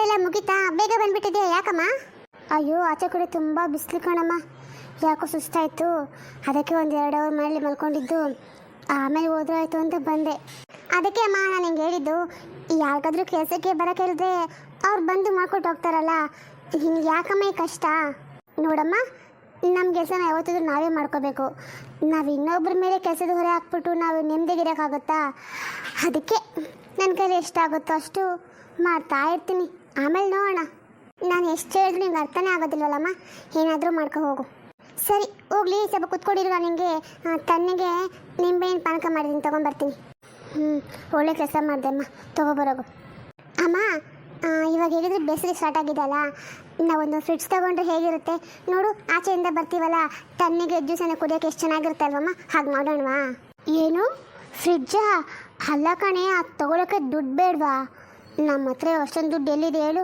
ಎಲ್ಲ ಮುಗಿತಾ? ಬೇಗ ಬಂದ್ಬಿಟ್ಟಿದ್ಯಾ, ಯಾಕಮ್ಮ? ಅಯ್ಯೋ, ಆಚೆ ಕಡೆ ತುಂಬ ಬಿಸಿಲು ಕಣಮ್ಮ. ಯಾಕೋ ಸುಸ್ತಾಯಿತು, ಅದಕ್ಕೆ ಒಂದು 2 ಅವರ್ ಮನೇಲಿ ಮಲ್ಕೊಂಡಿದ್ದು, ಆಮೇಲೆ ಹೋದ್ರಾಯ್ತು ಅಂತ ಬಂದೆ. ಅದಕ್ಕೆ ಅಮ್ಮ ನಾನು ಹಿಂಗೆ ಹೇಳಿದ್ದು, ಯಾರಿಗಾದ್ರೂ ಕೆಲಸಕ್ಕೆ ಬರೋಕೆ ಹೇಳಿದ್ರೆ ಅವ್ರು ಬಂದು ಮಾಡ್ಕೊಟ್ಟು ಹೋಗ್ತಾರಲ್ಲ, ಹಿಂಗೆ ಯಾಕಮ್ಮ ಈ ಕಷ್ಟ? ನೋಡಮ್ಮ, ನಮ್ಮ ಕೆಲಸನ ಯಾವತ್ತಿದ್ರೂ ನಾವೇ ಮಾಡ್ಕೋಬೇಕು. ನಾವು ಇನ್ನೊಬ್ಬರ ಮೇಲೆ ಕೆಲಸದ ಹೊರೆ ಹಾಕ್ಬಿಟ್ಟು ನಾವು ನೆಮ್ಮದಿಗಿರೋಕ್ಕಾಗುತ್ತಾ? ಅದಕ್ಕೆ ನನ್ನ ಕೈಲಿ ಎಷ್ಟಾಗುತ್ತೋ ಅಷ್ಟು ಮಾಡ್ತಾ ಇರ್ತೀನಿ. ಆಮೇಲೆ ನೋಡೋಣ. ನಾನು ಎಷ್ಟು ಹೇಳಿದ್ರು ನಿಮ್ಗೆ ಅರ್ಥನೇ ಆಗೋದಿಲ್ಲವಲ್ಲಮ್ಮ, ಏನಾದರೂ ಮಾಡ್ಕೊ ಹೋಗು. ಸರಿ ಹೋಗ್ಲಿ, ಸ್ವಲ್ಪ ಕುತ್ಕೊಂಡಿರು. ನಾನು ನಿಮಗೆ ತಣ್ಣಗೆ ನಿಂಬೆಹಣ್ಣು ಪಾನಕ ಮಾಡಿದ್ದೀನಿ, ತೊಗೊಂಬರ್ತೀನಿ. ಒಳ್ಳೆ ಕೆಲಸ ಮಾಡಿದೆ ಅಮ್ಮ, ತೊಗೊಬರೋಗು. ಅಮ್ಮ, ಇವಾಗ ಹೇಳಿದ್ರೆ ಬೇಸಿಗೆ ಸ್ಟಾರ್ಟ್ ಆಗಿದೆ ಅಲ್ಲ, ನಾವೊಂದು ಫ್ರಿಡ್ಜ್ ತೊಗೊಂಡ್ರೆ ಹೇಗಿರುತ್ತೆ ನೋಡು. ಆಚೆಯಿಂದ ಬರ್ತೀವಲ್ಲ, ತಣ್ಣಗೆ ಜ್ಯೂಸನ್ನು ಕುಡಿಯೋಕೆ ಎಷ್ಟು ಚೆನ್ನಾಗಿರುತ್ತೆ ಅಲ್ವಮ್ಮ? ಹಾಗೆ ಮಾಡೋಣವಾ? ಏನು ಫ್ರಿಡ್ಜಾ? ಅಲ್ಲ ಕಣೆ, ಅದು ತೊಗೊಳಕ್ಕೆ ದುಡ್ಡು ಬೇಡವಾ? ನಮ್ಮ ಹತ್ರ ಅಷ್ಟೊಂದು ದುಡ್ಡು ಎಲ್ಲಿದೆ ಹೇಳು?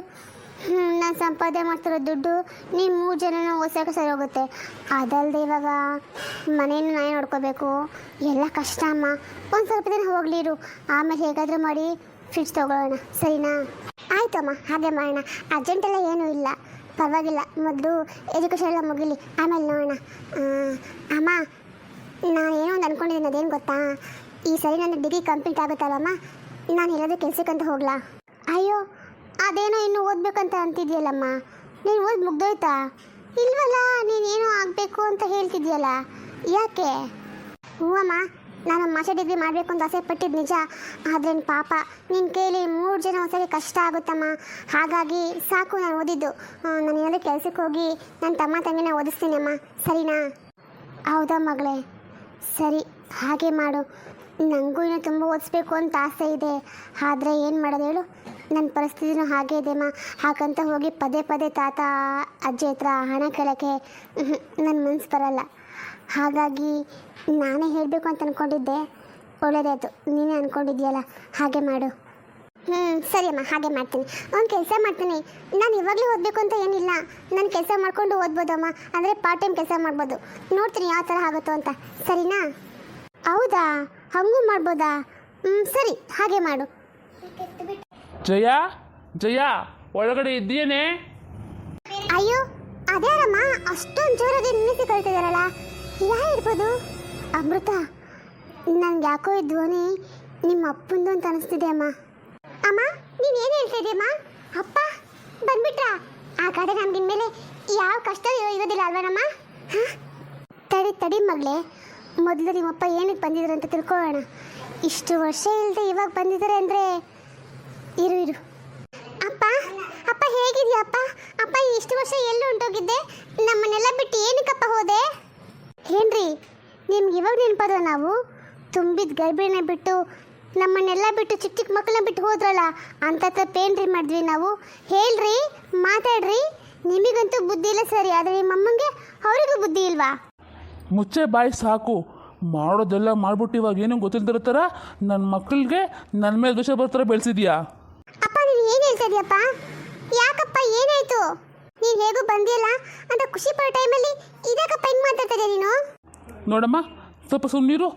ನಾನು ಸಂಪಾದನೆ ಮಾಡ್ತಿರೋ ದುಡ್ಡು ನೀವು 3 ಜನನೂ ಓದಿಸೋಕೆ ಸರಿ ಹೋಗುತ್ತೆ. ಅದಲ್ಲದೆ ಇವಾಗ ಮನೇನು ನಾನೇ ನೋಡ್ಕೋಬೇಕು, ಎಲ್ಲ ಕಷ್ಟ ಅಮ್ಮ. ಒಂದು ಸ್ವಲ್ಪ ದಿನ ಹೋಗ್ಲಿರು, ಆಮೇಲೆ ಹೇಗಾದರೂ ಮಾಡಿ ಫ್ರಿಡ್ಜ್ ತೊಗೊಳ್ಳೋಣ, ಸರಿನಾ? ಆಯ್ತಮ್ಮ, ಹಾಗೆ ಮಾಡೋಣ. ಅರ್ಜೆಂಟೆಲ್ಲ ಏನೂ ಇಲ್ಲ, ಪರವಾಗಿಲ್ಲ. ಮೊದಲು ಎಜುಕೇಷನ್ ಎಲ್ಲ ಮುಗಿಲಿ, ಆಮೇಲೆ ನೋಡೋಣ. ಅಮ್ಮ, ನಾನು ಏನೋ ಒಂದು ಅಂದ್ಕೊಂಡಿದ್ದೀನಿ, ಅದೇನು ಗೊತ್ತಾ? ಈ ಸರಿ ನನ್ನ ಡಿಗ್ರಿ ಕಂಪ್ಲೀಟ್ ಆಗುತ್ತಲ್ಲಮ್ಮ, ನಾನು ಎಲ್ಲಾದರೂ ಕೆಲಸಕ್ಕಂತ ಹೋಗ್ಲಾ? ಅಯ್ಯೋ, ಅದೇನೋ ಇನ್ನೂ ಓದಬೇಕಂತ ಅಂತಿದ್ಯಲ್ಲಮ್ಮ, ನೀನು ಓದಿ ಮುಗ್ದೋಯ್ತಾ? ಇಲ್ವಲ್ಲ, ನೀನೇನೋ ಆಗಬೇಕು ಅಂತ ಹೇಳ್ತಿದ್ಯಲ್ಲ, ಯಾಕೆ? ಹ್ಞೂ ಅಮ್ಮ, ನಾನು ಮಾಸ್ಟರ್ ಡಿಗ್ರಿ ಮಾಡಬೇಕು ಅಂತ ಆಸೆ ಪಟ್ಟಿದ್ದು ನಿಜ. ಆದರೆ ಪಾಪ ನಿನ್ನ ಕೈಲಿ 3 ಜನ ಹೊಸಗೆ ಕಷ್ಟ ಆಗುತ್ತಮ್ಮ. ಹಾಗಾಗಿ ಸಾಕು, ನಾನು ಓದಿದ್ದು. ನಾನು ಏನಾದರೂ ಕೆಲಸಕ್ಕೆ ಹೋಗಿ ನನ್ನ ತಮ್ಮ ತಂಗಿನ ಓದಿಸ್ತೀನಿ ಅಮ್ಮ, ಸರಿನಾ? ಹೌದಾ ಮಗಳೇ, ಸರಿ, ಹಾಗೆ ಮಾಡು. ನನಗೂ ಇನ್ನೂ ತುಂಬ ಓದಿಸ್ಬೇಕು ಅಂತ ಆಸೆ ಇದೆ, ಆದರೆ ಏನು ಮಾಡೋದು ಹೇಳು, ನನ್ನ ಪರಿಸ್ಥಿತಿನೂ ಹಾಗೆ ಇದೆಮ್ಮ. ಹಾಗಂತ ಹೋಗಿ ಪದೇ ಪದೇ ತಾತ ಅಜ್ಜಿ ಹತ್ರ ಹಣ ಕೇಳೋಕ್ಕೆ ನನ್ನ ಮನಸ್ಸು ಬರಲ್ಲ. ಹಾಗಾಗಿ ನಾನೇ ಹೇಳಬೇಕು ಅಂತ ಅಂದ್ಕೊಂಡಿದ್ದೆ, ಒಳ್ಳೆಯದಾಯ್ತು ನೀನೇ ಅಂದ್ಕೊಂಡಿದ್ಯಲ್ಲ, ಹಾಗೆ ಮಾಡು. ಸರಿ ಅಮ್ಮ, ಹಾಗೆ ಮಾಡ್ತೀನಿ. ಒಂದು ಕೆಲಸ ಮಾಡ್ತೀನಿ, ನಾನು ಇವಾಗಲೇ ಓದಬೇಕು ಅಂತ ಏನಿಲ್ಲ, ನಾನು ಕೆಲಸ ಮಾಡ್ಕೊಂಡು ಓದ್ಬೋದಮ್ಮ. ಅಂದರೆ ಪಾರ್ಟ್ ಟೈಮ್ ಕೆಲಸ ಮಾಡ್ಬೋದು, ನೋಡ್ತೀನಿ ಯಾವ ಥರ ಆಗುತ್ತೋ ಅಂತ, ಸರಿನಾ? ಹೌದಾ, ಹಂಗೂ ಮಾಡ್ಬೋದಾ? ಸರಿ, ಹಾಗೆ ಮಾಡು. ಜಯ, ಜಯ, ಒಳಗಡೆ ಇದ್ದೀಯೇನೆ? ಅಯ್ಯೋ, ಅದ್ಯಾರಮ್ಮ ಅಷ್ಟೊಂದು ಜೋರಾಗಿ ನಿಲ್ಲಿಸಿ ಕಳ್ತಿದಾರಲ್ಲ, ಯಾರಿರ್ಬೋದು? ಅಮೃತ, ನನ್ಗೆ ಯಾಕೋ ಈ ಧ್ವನಿ ನಿಮ್ಮ ಅಪ್ಪಂದು ಅಂತ ಅನಿಸ್ತಿದೆ ಅಮ್ಮ. ಅಮ್ಮ, ನೀನು ಏನು ಹೇಳ್ತಾ ಇದೆಯಮ್ಮ? ಅಪ್ಪ ಬಂದ್ಬಿಟ್ರಾ? ಹಾಗಾದ್ರೆ ನಮ್ಗೆ ಇನ್ಮೇಲೆ ಯಾವ ಕಷ್ಟ ಇರೋದಿಲ್ಲ ಅಲ್ವನಮ್ಮ? ತಡಿ ತಡಿ ಮಗಳೇ, ಮೊದಲು ನಿಮ್ಮಪ್ಪ ಏನಕ್ಕೆ ಬಂದಿದ್ರು ಅಂತ ತಿಳ್ಕೊಳ್ಳೋಣ. ಇಷ್ಟು ವರ್ಷ ಇಲ್ಲದೆ ಇವಾಗ ಬಂದಿದ್ದಾರೆ ಅಂದರೆ ಇರು. ಅಪ್ಪ, ಅಪ್ಪ ಹೇಗಿದೆಯಾ ಅಪ್ಪ? ಅಪ್ಪ ಇಷ್ಟು ವರ್ಷ ಎಲ್ಲ ಹೊಂಟೋಗಿದ್ದೆ, ನಮ್ಮನ್ನೆಲ್ಲ ಬಿಟ್ಟು ಏನಕ್ಕಪ್ಪ ಹೋದೆ? ಏನ್ರಿ ನಿಮ್ಗೆ ಇವಾಗ ನೆನಪದ? ನಾವು ತುಂಬಿದ ಗರ್ಭಿಣಿನ ಬಿಟ್ಟು ನಮ್ಮನ್ನೆಲ್ಲ ಬಿಟ್ಟು ಚಿಕ್ಕ ಚಿಕ್ಕ ಮಕ್ಕಳನ್ನ ಬಿಟ್ಟು ಹೋದ್ರಲ್ಲ, ಅಂತ ತಪ್ಪೇನ್ರಿ ಮಾಡಿದ್ವಿ ನಾವು? ಹೇಳ್ರಿ, ಮಾತಾಡ್ರಿ. ನಿಮಗಂತೂ ಬುದ್ಧಿ ಇಲ್ಲ ಸರಿ, ಆದರೆ ನಿಮ್ಮಮ್ಮಂಗೆ ಅವರಿಗೂ ಬುದ್ಧಿ ಇಲ್ವಾ? ಮುಚ್ಚೆ ಬಾಯಿ ಸಾಕು. ಮಾಡೋದೆಲ್ಲ ಮಾಡ್ಬಿಟ್ಟು ಇವಾಗ ಏನೂ ಗೊತ್ತಿಲ್ದಿರ್ತಾರ ನನ್ನ ಮಕ್ಕಳಿಗೆ ನನ್ನ ಮೇಲೆ ದೋಷ ಬರ್ತಾರ ಬೆಳೆಸಿದ್ಯಾ? ಅಪ್ಪ, ನೀನು ಏನು ಹೇಳ್ತಾ ಇದೀಯಪ್ಪ? ಯಾಕಪ್ಪ, ಏನಾಯ್ತು? ನೀನು ಹೇಗೂ ಬಂದಿಲ್ಲ ಅಂತ ಖುಷಿ ಪಡೋ ಟೈಮಲ್ಲಿ ಇದಾಕಪ್ಪ ಹಿಂಗೆ ಮಾತಾಡ್ತಾ ಇದೀಯ ನೀನು? ನೋಡಮ್ಮ, ಸ್ವಲ್ಪ ಸುಮ್ಮನಿರು.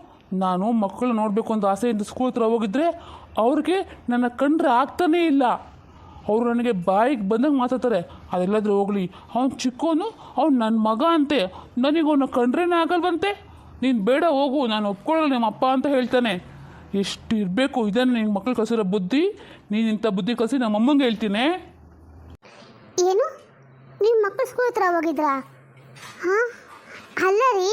ನಾನು ಮಕ್ಕಳು ನೋಡಬೇಕು ಅಂತ ಆಸೆಯಿಂದ ಸ್ಕೂಲ್ ಹತ್ರ ಹೋಗಿದ್ರೆ ಅವ್ರಿಗೆ ನನ್ನ ಕಂಡ್ರೆ ಆಗ್ತಾನೇ ಇಲ್ಲ. ಅವರು ನನಗೆ ಬಾಯಿಗೆ ಬಂದಂಗೆ ಮಾತಾಡ್ತಾರೆ. ಅದೆಲ್ಲಾದರೂ ಹೋಗಲಿ, ಅವ್ನು ಚಿಕ್ಕೋನು, ಅವ್ನು ನನ್ನ ಮಗ ಅಂತೆ, ನನಗೆ ಅವನ ಕಂಡ್ರೇನೇ ಆಗಲ್ವಂತೆ. ನೀನು ಬೇಡ ಹೋಗು, ನಾನು ಒಪ್ಕೊಳ್ಳಲ್ಲ ನಿಮ್ಮ ಅಪ್ಪ ಅಂತ ಹೇಳ್ತಾನೆ. ಎಷ್ಟು ಇರಬೇಕು ಇದನ್ನು ನಿನ್ನ ಮಕ್ಕಳು ಕಲಿಸಿರೋ ಬುದ್ಧಿ. ನೀನು ಇಂಥ ಬುದ್ಧಿ ಕಲಿಸಿ ನಮ್ಮ ಅಮ್ಮಂಗೆ ಹೇಳ್ತೀನಿ. ಏನು, ನಿಮ್ಮ ಮಕ್ಕಳು ಸ್ಕೂಲ್ ಹತ್ರ ಹೋಗಿದ್ರಾ? ಹಾಂ, ಅಲ್ಲ ರೀ,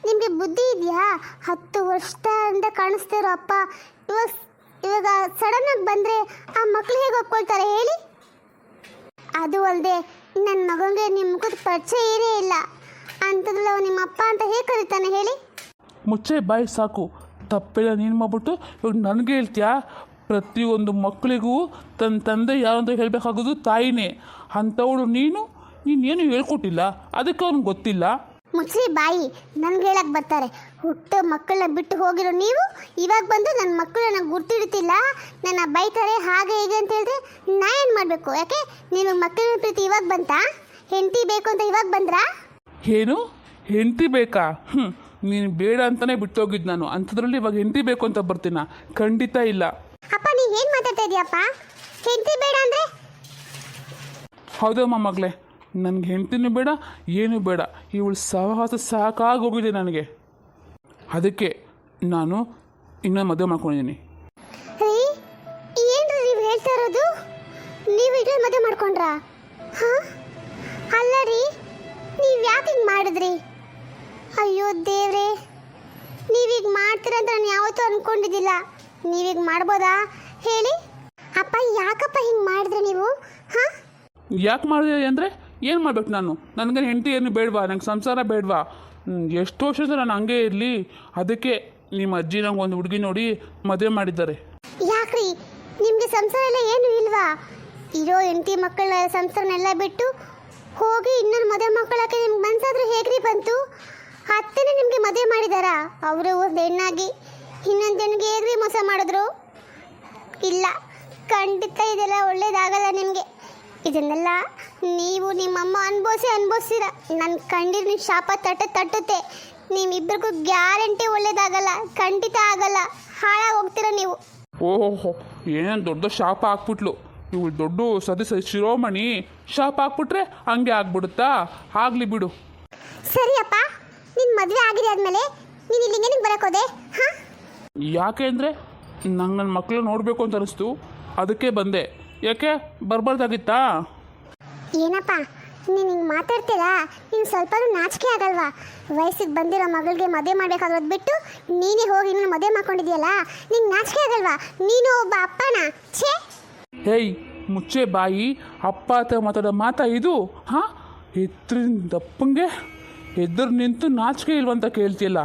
ನಿಮಗೆ ಬುದ್ಧಿ ಇದೆಯಾ? 10 ವರ್ಷದಿಂದ ಕಾಣಿಸ್ತಿರೋ ಅಪ್ಪ ಇವಾಗ ಸಡನ್ನಾಗಿ ಬಂದರೆ ಆ ಮಕ್ಳು ಹೇಗೆ ಒಪ್ಕೊಳ್ತಾರೆ ಹೇಳಿ? ಅದು ಅಲ್ಲದೆ ನನ್ನ ಮಗನಿಗೆ ನಿಮ್ಮ ಮುಖದ ಪರಿಚಯ ಏನೇ ಇಲ್ಲ, ಅಂಥದ್ರಲ್ಲಿ ಅವ್ನು ನಿಮ್ಮ ಅಪ್ಪ ಅಂತ ಹೇಗೆ ಕರೀತಾನೆ ಹೇಳಿ? ಮುಚ್ಚೆ ಬಾಯಿ ಸಾಕು. ತಪ್ಪೆಲ್ಲ ನೀನು ಮಾಡ್ಬಿಟ್ಟು ಇವಾಗ ನನಗೆ ಹೇಳ್ತೀಯಾ? ಪ್ರತಿಯೊಂದು ಮಕ್ಕಳಿಗೂ ತನ್ನ ತಂದೆ ಯಾರಂತ ಹೇಳಬೇಕಾಗೋದು ತಾಯಿನೇ. ಅಂಥವಳು ನೀನೇನು ಹೇಳ್ಕೊಟ್ಟಿಲ್ಲ, ಅದಕ್ಕೆ ಅವ್ನಿಗೆ ಗೊತ್ತಿಲ್ಲ. ಮುಚ್ಚಿ ಬಾಯಿ, ನನಗೆ ಹೇಳಕ್ಕೆ ಬರ್ತಾರೆ. ಹುಟ್ಟು ಮಕ್ಕಳನ್ನ ಬಿಟ್ಟು ಹೋಗಿರೋ ನೀವು ಇವಾಗ ಬಂದು ನನ್ನ ಮಕ್ಕಳನ್ನ ಗುರ್ತಿಡ್ತಿಲ್ಲ, ನನ್ನ ಬೈತಾರೆ ಹಾಗೆ ಹೀಗೆ ಅಂತ ಹೇಳಿದ್ರೆ ನಾ ಏನು ಮಾಡಬೇಕು? ಯಾಕೆ ನೀನು ಮಕ್ಕಳ ಪ್ರೀತಿ ಇವಾಗ ಬಂತಾ? ಹೆಂಡತಿ ಬೇಕು ಅಂತ ಇವಾಗ ಬಂದ್ರಾ? ಏನು ಹೆಂಡತಿ ಬೇಕಾ? ನೀನು ಬೇಡ ಅಂತಲೇ ಬಿಟ್ಟೋಗಿದ್ದು ನಾನು. ಅಂಥದ್ರಲ್ಲಿ ಇವಾಗ ಹೆಂಡತಿ ಬೇಕು ಅಂತ ಬರ್ತೀನ? ಖಂಡಿತ ಇಲ್ಲ. ಅಪ್ಪ, ನೀ ಏನು ಮಾತಾಡ್ತಾ ಇದೀಯಪ್ಪ? ಹೆಂಡತಿ ಬೇಡ ಅಂದರೆ ಹೌದಮ್ಮ ಮಗಳೇ, ನನಗೆ ಹೆಂಡ್ತಿನೂ ಬೇಡ ಏನೂ ಬೇಡ, ಇವಳು ಸಹವಾಸ ಸಾಕಾಗೋಗಿದೆ ನನಗೆ. ಅದಕ್ಕೆ ನಾನು ಇನ್ನೊಂದು ಮದುವೆ ಮಾಡ್ಕೊಂಡಿದ್ದೀನಿ. ರೀ ಏನ್ರಿ ನೀವು ಹೇಳ್ತಾ ಇರೋದು? ನೀವು ಈಗ ಮದುವೆ ಮಾಡ್ಕೊಂಡ್ರಾ? ಹಾಂ, ಅಲ್ಲ ರೀ, ನೀವು ಯಾಕೆ ಹಿಂಗೆ ಮಾಡಿದ್ರಿ? ಅಯ್ಯೋ ದೇವ್ರೇ, ನೀವೀಗ ಮಾಡ್ತೀರ ಅಂತ ನಾನು ಯಾವತ್ತೂ ಅಂದ್ಕೊಂಡಿದ್ದಿಲ್ಲ. ನೀವೀಗ ಮಾಡ್ಬೋದಾ ಹೇಳಿ? ಅಪ್ಪ ಯಾಕಪ್ಪ ಹಿಂಗೆ ಮಾಡಿದ್ರಿ ನೀವು? ಹಾಂ, ಯಾಕೆ ಮಾಡಿದೆ ಅಂದರೆ ಏನು ಮಾಡ್ಬೇಕು ನಾನು? ನನಗೆ ಹೆಂಡತಿ ಏನು ಬೇಡವಾ? ನಂಗೆ ಸಂಸಾರ ಬೇಡವಾ? ಎಷ್ಟು ವರ್ಷದ ನಾನು ಹಂಗೆ ಇರಲಿ? ಅದಕ್ಕೆ ನಿಮ್ಮ ಅಜ್ಜಿ ನಂಗೆ ಒಂದು ಹುಡುಗಿ ನೋಡಿ ಮದುವೆ ಮಾಡಿದ್ದಾರೆ. ಯಾಕ್ರಿ ನಿಮಗೆ ಸಂಸಾರ ಎಲ್ಲ ಏನು ಇಲ್ವಾ? ಇರೋ ಹೆಂಡತಿ ಮಕ್ಕಳ ಸಂಸಾರನೆಲ್ಲ ಬಿಟ್ಟು ಹೋಗಿ ಇನ್ನೊಂದು ಮದುವೆ ಮಕ್ಕಳಕ್ಕೆ ನಿಮ್ಗೆ ಮನ್ಸಾದ್ರೂ ಹೇಗ್ರಿ ಬಂತು? ಅತ್ತೆನೇ ನಿಮಗೆ ಮದುವೆ ಮಾಡಿದಾರಾ? ಅವರು ಒಂದು ಹೆಣ್ಣಾಗಿ ಇನ್ನೊಂದು ಹೆಣ್ಣಿಗೆ ಹೇಗ್ರಿ ಮೋಸ ಮಾಡಿದ್ರು? ಇಲ್ಲ, ಖಂಡಿತ ಇದೆಲ್ಲ ಒಳ್ಳೇದಾಗಲ್ಲ ನಿಮಗೆ. ಇದನ್ನೆಲ್ಲ ನೀವು ನಿಮ್ಮಮ್ಮ ಅನುಭವಿಸ್ತೀರ. ನನ್ನ ಕಂಡಿರು ನಿಮ್ಮ ಶಾಪ ತಟ್ಟುತ್ತೆ. ನಿಮ್ಮಿಬ್ಬರಿಗೂ ಗ್ಯಾರಂಟಿ ಒಳ್ಳೇದಾಗಲ್ಲ, ಖಂಡಿತ ಆಗಲ್ಲ, ಹಾಳಾಗಿ ಹೋಗ್ತೀರ ನೀವು. ಓಹೋ, ಏನೇನು ದೊಡ್ಡ ಶಾಪ ಹಾಕ್ಬಿಟ್ಲು ಇವಳು, ದೊಡ್ಡ ಸದಸ್ಯ ಶಿರೋಮಣಿ. ಶಾಪ ಹಾಕ್ಬಿಟ್ರೆ ಹಂಗೆ ಆಗ್ಬಿಡುತ್ತಾ? ಆಗಲಿ ಬಿಡು. ಸರಿ ಅಪ್ಪ, ನಿನ್ನ ಮದುವೆ ಆಗಿದೆ ಆದಮೇಲೆ ನೀನು ಇಲ್ಲಿಗೆ ನಿಂಗೆ ಬರೋಕೋದೆ? ಹಾಂ, ಯಾಕೆ ಅಂದರೆ ನಂಗೆ ನನ್ನ ಮಕ್ಕಳು ನೋಡಬೇಕು ಅಂತ ಅನಿಸ್ತು, ಅದಕ್ಕೆ ಬಂದೆ. ಯಾಕೆ ಬರಬಾರ್ದಾಗಿತ್ತಾ? ಏನಪ್ಪ ನೀನು ಹಿಂಗೆ ಮಾತಾಡ್ತೀರಾ? ನೀನು ಸ್ವಲ್ಪ ನಾಚಿಕೆ ಆಗಲ್ವಾ? ವಯಸ್ಸಿಗೆ ಬಂದಿರೋ ಮಗಳಿಗೆ ಮದುವೆ ಮಾಡಬೇಕಾದ್ರದ್ದು ಬಿಟ್ಟು ನೀನೇ ಹೋಗಿ ಇನ್ನೊಂದು ಮದುವೆ ಮಾಡ್ಕೊಂಡಿದ್ಯಲ್ಲ, ನಿಂಗೆ ನಾಚಿಕೆ ಆಗಲ್ವಾ? ನೀನು ಒಬ್ಬ ಅಪ್ಪನ? ಛೇ! ಹೇಯ್, ಮುಚ್ಚೆ ಬಾಯಿ. ಅಪ್ಪ ಅಂತ ಮಾತಾಡೋ ಮಾತಾ ಇದು? ಹಾಂ, ಎತ್ತರಿಂದಪ್ಪಂಗೆ ಎದುರು ನಿಂತು ನಾಚಿಕೆ ಇಲ್ವಂತ ಕೇಳ್ತಿಯಲ್ಲ?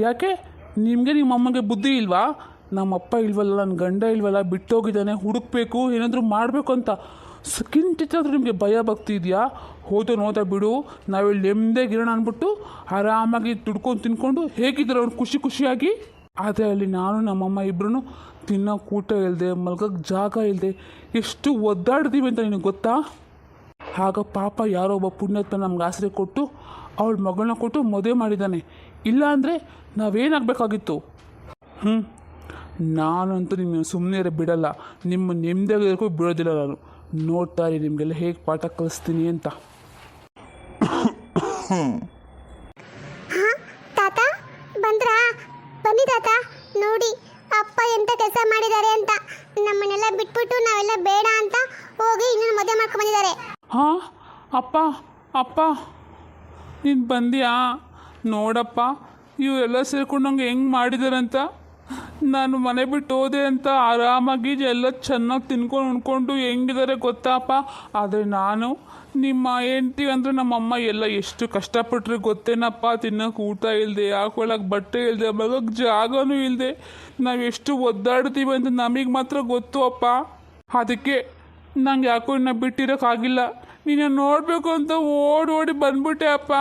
ಯಾಕೆ ನಿಮಗೆ ನಿಮ್ಮ ಅಮ್ಮಂಗೆ ಬುದ್ಧಿ ಇಲ್ವಾ? ನಮ್ಮಪ್ಪ ಇಲ್ವಲ್ಲ, ನನ್ನ ಗಂಡ ಇಲ್ವಲ್ಲ, ಬಿಟ್ಟೋಗಿದ್ದಾನೆ, ಹುಡುಕ್ಬೇಕು, ಏನಾದರೂ ಮಾಡಬೇಕು ಅಂತ ಕಿಂಚಿತ್ತಾದ್ರೂ ನಿಮಗೆ ಭಯ ಭಕ್ತಿ ಇದೆಯಾ? ಹೋದ ಬಿಡು, ನಾವಿಲ್ಲಿ ನೆಮ್ಮದಿಯಾಗಿರೋಣ ಅಂದ್ಬಿಟ್ಟು ಆರಾಮಾಗಿ ದುಡ್ಕೊಂಡು ತಿನ್ಕೊಂಡು ಹೇಗಿದ್ರು ಅವ್ರು ಖುಷಿಯಾಗಿ. ಆದರೆ ಅಲ್ಲಿ ನಾನು ನಮ್ಮಮ್ಮ ಇಬ್ಬರೂ ತಿನ್ನೋಕೆ ಊಟ ಇಲ್ಲದೆ, ಮಲ್ಗೋಕ್ಕೆ ಜಾಗ ಇಲ್ಲದೆ ಎಷ್ಟು ಒದ್ದಾಡ್ತೀವಿ ಅಂತ ನಿನಗೆ ಗೊತ್ತಾ? ಆಗ ಪಾಪ ಯಾರೋ ಒಬ್ಬ ಪುಣ್ಯಾತ್ಮ ನಮ್ಗೆ ಆಸರೆ ಕೊಟ್ಟು ಅವಳ ಮಗಳನ್ನ ಕೊಟ್ಟು ಮದುವೆ ಮಾಡಿದ್ದಾನೆ. ಇಲ್ಲ ಅಂದರೆ ನಾವೇನಾಗಬೇಕಾಗಿತ್ತು? ನಾನಂತೂ ನಿಮ್ಮ ಸುಮ್ಮನೆ ಬಿಡಲ್ಲ, ನಿಮ್ಮ ನೆಮ್ಮದಿಯಾಗಿರೋಕ್ಕೂ ಬಿಡೋದಿಲ್ಲ ನಾನು. ನೋಡ್ತಾರೆ ನಿಮಗೆಲ್ಲ ಹೇಗೆ ಪಾಠ ಕಲಿಸ್ತೀನಿ ಅಂತ. ತಾತ ಬಂದ್ರಾ? ಬನ್ನಿ ತಾತ, ನೋಡಿ ಅಪ್ಪ ಎಂತ ಕೆಲಸ ಮಾಡಿದ್ದಾರೆ ಅಂತ. ನಮ್ಮನ್ನೆಲ್ಲ ಬಿಟ್ಬಿಟ್ಟು ನಾವೆಲ್ಲ ಬೇಡ ಅಂತ ಹೋಗಿ ಇನ್ನೊಂದು ಮದುವೆ ಮಾಡ್ಕೊಂಡು ಬಂದಿದ್ದಾರೆ. ಹಾಂ, ಅಪ್ಪ ನೀನು ಬಂದ್ಯಾ? ನೋಡಪ್ಪ, ಇವರೆಲ್ಲ ಸೇರ್ಕೊಂಡು ನಂಗೆ ಹೆಂಗೆ ಮಾಡಿದಾರಂತ. ನಾನು ಮನೆ ಬಿಟ್ಟು ಹೋದೆ ಅಂತ ಆರಾಮಾಗಿ ಎಲ್ಲ ಚೆನ್ನಾಗಿ ತಿನ್ಕೊಂಡು ಉಣ್ಕೊಂಡು ಹೆಂಗಿದ್ದಾರೆ ಗೊತ್ತಪ್ಪ. ಆದರೆ ನಾನು ನಿಮ್ಮ ಹೆಂಡ್ತಿ ಅಂದರೆ ನಮ್ಮಮ್ಮ ಎಲ್ಲ ಎಷ್ಟು ಕಷ್ಟಪಟ್ಟರೆ ಗೊತ್ತೇನಪ್ಪ? ತಿನ್ನೋಕೆ ಊಟ ಇಲ್ಲದೆ, ಹಾಕೊಳ್ಳೋಕೆ ಬಟ್ಟೆ ಇಲ್ಲದೆ, ಮಗೋಕ್ಕೆ ಜಾಗನೂ ಇಲ್ಲದೆ ನಾವು ಎಷ್ಟು ಒದ್ದಾಡ್ತೀವಿ ಅಂತ ನಮಗೆ ಮಾತ್ರ ಗೊತ್ತು ಅಪ್ಪ. ಅದಕ್ಕೆ ನಂಗೆ ಯಾಕೋ ಇನ್ನು ಬಿಟ್ಟಿರೋಕ್ಕಾಗಿಲ್ಲ. ನೀನು ನೋಡಬೇಕು ಅಂತ ಓಡಿ ಬಂದ್ಬಿಟ್ಟೆ ಅಪ್ಪ.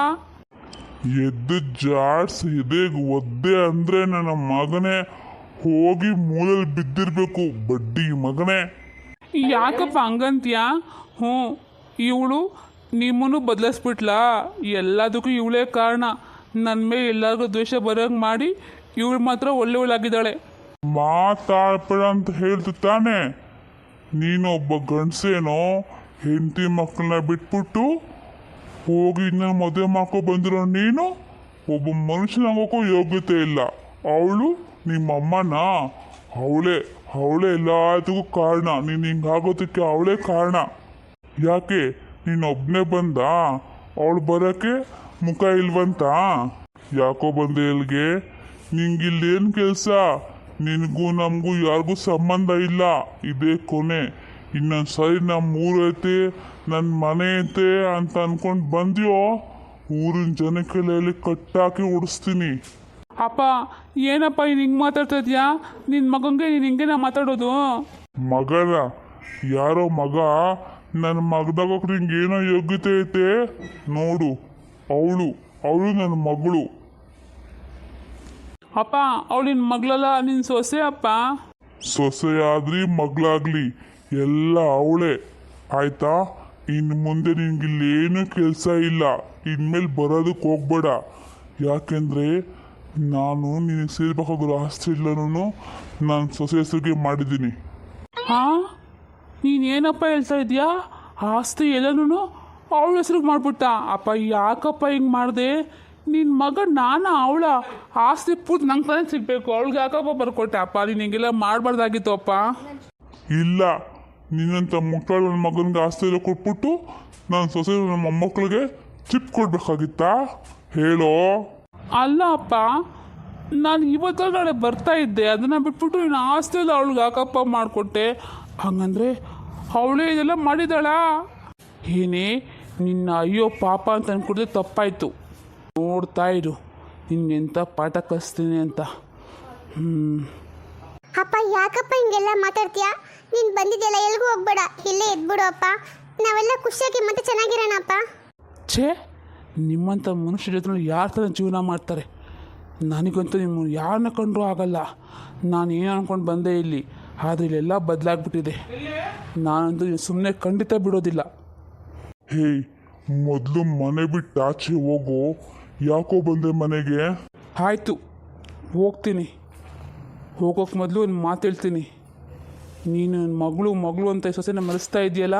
ಎದ್ದು ಜಾಡ್ಸ್ ಎದೆಗೆ ಒದ್ದೆ ಅಂದರೆ ನನ್ನ ಮಗನೇ ಹೋಗಿ ಮೂಲೆಯಲ್ಲಿ ಬಿದ್ದಿರಬೇಕು, ಬಡ್ಡಿ ಮಗನೇ. ಯಾಕಪ್ಪ ಹಂಗಂತೀಯ? ಇವಳು ನಿಮ್ಮನ್ನು ಬದಲಿಸ್ಬಿಟ್ಲಾ? ಎಲ್ಲದಕ್ಕೂ ಇವಳೇ ಕಾರಣ. ನನ್ನ ಮೇಲೆ ಎಲ್ಲರಿಗೂ ದ್ವೇಷ ಬರೋಂಗೆ ಮಾಡಿ ಇವಳು ಮಾತ್ರ ಒಳ್ಳೆಯವಳಾಗಿದ್ದಾಳೆ. ಮಾತಾಡ್ಬೇಡ ಅಂತ ಹೇಳ್ತು ತಾನೆ? ನೀನೊಬ್ಬ ಗಂಡಸೇನೋ ಹೆಂಡತಿ ಮಕ್ಕಳನ್ನ ಬಿಟ್ಬಿಟ್ಟು ಹೋಗಿ ಇನ್ನೂ ಮದುವೆ ಮಾಡ್ಕೊ ಬಂದಿರೋ ನೀನು ಒಬ್ಬ ಮನುಷ್ಯನಾಗೋಕ್ಕೂ ಯೋಗ್ಯತೆ ಇಲ್ಲ. ಅವಳು ನಿಮ್ಮಮ್ಮನ, ಅವಳೇ ಎಲ್ಲದಕ್ಕೂ ಕಾರಣ. ನೀನು ಹಿಂಗಾಗೋದಕ್ಕೆ ಅವಳೇ ಕಾರಣ. ಯಾಕೆ ನೀನೊಬ್ಬನೇ ಬಂದ? ಅವಳು ಬರೋಕ್ಕೆ ಮುಖ ಇಲ್ವಂತ? ಯಾಕೋ ಬಂದೆ ಇಲ್ಲಿಗೆ? ನಿಂಗಿಲ್ಲೇನು ಕೆಲಸ? ನಿನಗೂ ನಮಗೂ ಯಾರಿಗೂ ಸಂಬಂಧ ಇಲ್ಲ, ಇದೇ ಕೊನೆ. ಇನ್ನೊಂದು ಸರಿ ನಮ್ಮ ಊರು ಐತೆ, ನನ್ನ ಮನೆ ಐತೆ ಅಂತ ಅನ್ಕೊಂಡು ಬಂದ್ಯೋ, ಊರಿನ ಜನಕ್ಕೆಲ್ಲ ಕಟ್ಟಾಕಿ ಓಡಿಸ್ತೀನಿ. ಅಪ್ಪ, ಏನಪ್ಪ ನೀನು ಹಿಂಗೆ ಮಾತಾಡ್ತಾ ಇದೆಯಾ? ನಿನ್ನ ಮಗಂಗೆ ನೀನು ಹಿಂಗೇನ ಮಾತಾಡೋದು? ಮಗನ? ಯಾರೋ ಮಗ? ನನ್ನ ಮಗದಾಗ ನಿಂಗೇನೋ ಯೋಗ್ಯತೆ ಐತೆ ನೋಡು. ಅವಳು ನನ್ನ ಮಗಳು. ಅಪ್ಪ, ಅವಳು ನಿನ್ನ ಮಗಳಲ್ಲ, ನಿನ್ನ ಸೊಸೆ ಅಪ್ಪ. ಸೊಸೆ ಆದ್ರಿ ಮಗಳಾಗ್ಲಿ ಎಲ್ಲ ಅವಳೇ, ಆಯ್ತಾ? ಇನ್ನು ಮುಂದೆ ನಿನ್ಗಿಲ್ಲೇನು ಕೆಲಸ ಇಲ್ಲ. ಇನ್ಮೇಲೆ ಬರೋದಕ್ಕೆ ಹೋಗ್ಬೇಡ. ಯಾಕೆಂದರೆ ನಾನು ನಿನಗೆ ಸೇರ್ಬೇಕಾಗಿರೋ ಆಸ್ತಿ ಎಲ್ಲನೂ ನಾನು ಸೊಸೆ ಹೆಸರಿಗೆ ಮಾಡಿದ್ದೀನಿ. ಹಾಂ, ನೀನೇನಪ್ಪ ಹೇಳ್ತಾ ಇದೆಯಾ? ಆಸ್ತಿ ಎಲ್ಲನೂ ಅವಳ ಹೆಸ್ರಿಗೆ ಮಾಡ್ಬಿಟ್ಟ. ಅಪ್ಪ ಯಾಕಪ್ಪ ಹಿಂಗೆ ಮಾಡಿದೆ? ನಿನ್ನ ಮಗ ನಾನು ಅವಳ ಆಸ್ತಿ ಪೂರ್ತಿ ನಂಗೆ ತಾನೇ ಸಿಗಬೇಕು, ಅವಳಿಗೆ ಯಾಕಪ್ಪ ಬರ್ಕೊಟ್ಟೆ? ಅಪ್ಪ ನೀನು ಹಿಂಗೆಲ್ಲ ಮಾಡಬಾರ್ದಾಗಿತ್ತು ಅಪ್ಪ. ಇಲ್ಲ, ನಿನ್ನಂಥ ಮಕ್ಕಳು ನನ್ನ ಮಗನಿಗೆ ಆಸ್ತಿ ಎಲ್ಲ ಕೊಟ್ಬಿಟ್ಟು ನಾನು ಸೊಸೆ ನನ್ನ ಮೊಮ್ಮಕ್ಕಳಿಗೆ ಚಿಪ್ ಕೊಡ್ಬೇಕಾಗಿತ್ತಾ? ಹೇಳೋ. ಅಲ್ಲ ಅಪ್ಪ, ನಾನು ಇವತ್ತು ನಾಳೆ ಬರ್ತಾ ಇದ್ದೆ, ಅದನ್ನು ಬಿಟ್ಬಿಟ್ಟು ನೀನು ಆಸ್ತಿ ಎಲ್ಲ ಅವಳಿಗೆ ಯಾಕಪ್ಪ ಮಾಡಿಕೊಟ್ಟೆ? ಹಂಗಂದ್ರೆ ಅವಳೇ ಇದೆಲ್ಲ ಮಾಡಿದಾಳಾ? ಏನೇ ನಿನ್ನ ಅಯ್ಯೋ ಪಾಪ ಅಂತ ಅಂದ್ಕೊಡ್ದೆ ತಪ್ಪಾಯಿತು. ನೋಡ್ತಾ ಇರು ನಿನ್ನೆಂಥ ಪಾಠ ಕಲಿಸ್ತೀನಿ ಅಂತ. ಅಪ್ಪ ಯಾಕಪ್ಪ ಹಿಂಗೆಲ್ಲ ಮಾತಾಡ್ತೀಯಾ? ನೀನು ಬಂದಿದ್ದೆಲ್ಲ ಎಲ್ಗೂ ಹೋಗ್ಬೇಡ, ಇಲ್ಲೇ ಎದ್ಬಿಡು ಅಪ್ಪ. ನಾವೆಲ್ಲ ಖುಷಿಯಾಗಿ ಮತ್ತೆ ಚೆನ್ನಾಗಿರೋಣಪ್ಪ. ಛೇ, ನಿಮ್ಮಂಥ ಮನುಷ್ಯ ಜೊತೆ ಯಾರ ಥರ ಜೀವನ ಮಾಡ್ತಾರೆ? ನನಗಂತೂ ನಿಮ್ಮ ಯಾರನ್ನ ಕಂಡ್ರೂ ಆಗಲ್ಲ. ನಾನು ಏನು ಅಂದ್ಕೊಂಡು ಬಂದೆ ಇಲ್ಲಿ, ಆದರೆ ಇಲ್ಲೆಲ್ಲ ಬದಲಾಗ್ಬಿಟ್ಟಿದೆ. ನಾನಂತೂ ಸುಮ್ಮನೆ ಖಂಡಿತ ಬಿಡೋದಿಲ್ಲ. ಹೇಯ್, ಮೊದಲು ಮನೆ ಬಿಟ್ಟು ಆಚೆ ಹೋಗೋ. ಯಾಕೋ ಬಂದೆ ಮನೆಗೆ? ಆಯಿತು, ಹೋಗ್ತೀನಿ. ಹೋಗೋಕೆ ಮೊದಲು ಒಂದು ಮಾತು ಹೇಳ್ತೀನಿ. ನೀನು ಮಗಳು ಮಗಳು ಅಂತ ಸೊಸೆನ ಮರೆಸ್ತಾ ಇದೆಯಲ್ಲ,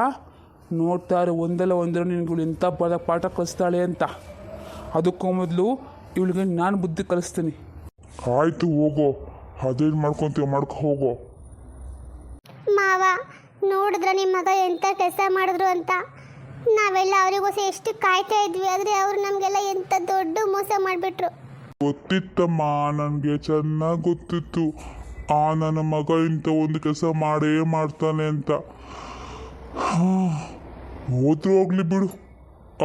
ನೋಡ್ತಾರೆ ಒಂದಲ್ಲ ಒಂದರ ನಿನಗಳು ಎಂಥ ಪಾಠ ಕಲಿಸ್ತಾಳೆ ಅಂತ. ಅದಕ್ಕೂ ಮೊದಲು ಇವಳಿಗೆ ನಾನು ಬುದ್ಧಿ ಕಲಿಸ್ತೀನಿ. ಆಯ್ತು ಹೋಗೋ, ಅದೇನು ಮಾಡ್ಕೊತೀಯ ಮಾಡ್ಕೊ ಹೋಗೋ. ಮಾವ ನೋಡಿದ್ರ ನಿಮ್ಮ ಮಗ ಎಂಥ ಕೆಲಸ ಮಾಡಿದ್ರು ಅಂತ. ನಾವೆಲ್ಲ ಅವರಿಗೋಸ್ಕರ ಎಷ್ಟು ಕಾಯ್ತಾ ಇದ್ವಿ, ಆದರೆ ಅವರು ನಮಗೆಲ್ಲ ಎಂಥ ದೊಡ್ಡ ಮೋಸ ಮಾಡಿಬಿಟ್ರು. ಗೊತ್ತಿತ್ತಮ್ಮ, ನನಗೆ ಚೆನ್ನಾಗಿ ಗೊತ್ತಿತ್ತು ಆ ನನ್ನ ಮಗ ಇಂಥ ಒಂದು ಕೆಲಸ ಮಾಡೇ ಮಾಡ್ತಾನೆ ಅಂತ. ಹೋದ್ರೂ ಹೋಗ್ಲಿ ಬಿಡು,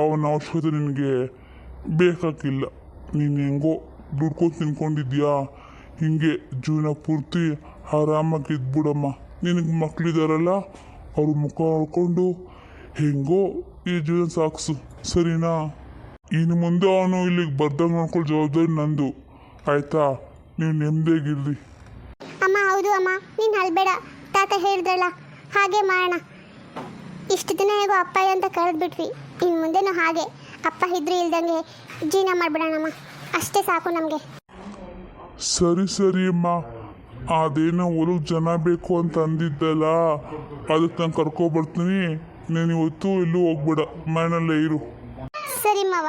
ಅವನ ಅವಶ್ಯಕತೆ ನಿನಗೆ ಬೇಕಾಗಿಲ್ಲ. ನೀನು ಹೆಂಗೋ ದುಡ್ಕೊಂಡು ತಿನ್ಕೊಂಡಿದ್ಯಾ, ಹಿಂಗೆ ಜೀವನ ಪೂರ್ತಿ ಆರಾಮಾಗಿ ಇದ್ಬಿಡಮ್ಮ. ನಿನಗೆ ಮಕ್ಕಳಿದಾರಲ್ಲ, ಅವ್ರ ಮುಖ ನೋಡ್ಕೊಂಡು ಹೆಂಗೋ ಈ ಜೀವನ ಸಾಗಿಸು, ಸರಿನಾ? ಇನ್ನು ಮುಂದೆ ಅವನು ಇಲ್ಲಿಗೆ ಬರ್ದಂಗೆ ನೋಡ್ಕೊಳ್ಳೋ ಜವಾಬ್ದಾರಿ ನಂದು, ಆಯ್ತಾ? ನೀವು ನೆಮ್ಮದಿಯಾಗಿರ್ರಿ. ಅಮ್ಮ ಹೌದು ಅಮ್ಮ, ನೀನು ಅಲ್ಬೇಡ. ತಾತ ಹೇಳ್ದಲ್ಲ ಹಾಗೆ ಮಾಡೋಣ. ಇಷ್ಟು ದಿನ ಹೇಗೋ ಅಪ್ಪ ಅಂತ ಕರೆದ್ಬಿಟ್ವಿ, ಇನ್ನು ಮುಂದೆನೂ ಹಾಗೆ ಅಪ್ಪ ಇದ್ರು ಇಲ್ದಂಗೆ ಜೀವನ ಮಾಡಿಬಿಡೋಣಮ್ಮ. ಅಷ್ಟೇ ಸಾಕು ನಮಗೆ. ಸರಿ ಸರಿ ಅಮ್ಮ, ಅದೇನೋ ಹೊಲಕ್ಕೆ ಜನ ಬೇಕು ಅಂತ ಅಂದಿದ್ದಲ್ಲ, ಅದಕ್ಕೆ ನಾನು ಕರ್ಕೊಬರ್ತೀನಿ. ನೀನು ಇವತ್ತು ಎಲ್ಲೂ ಹೋಗ್ಬೇಡ, ಮನೆಯಲ್ಲೇ ಇರು. ಸರಿ ಮಾವ.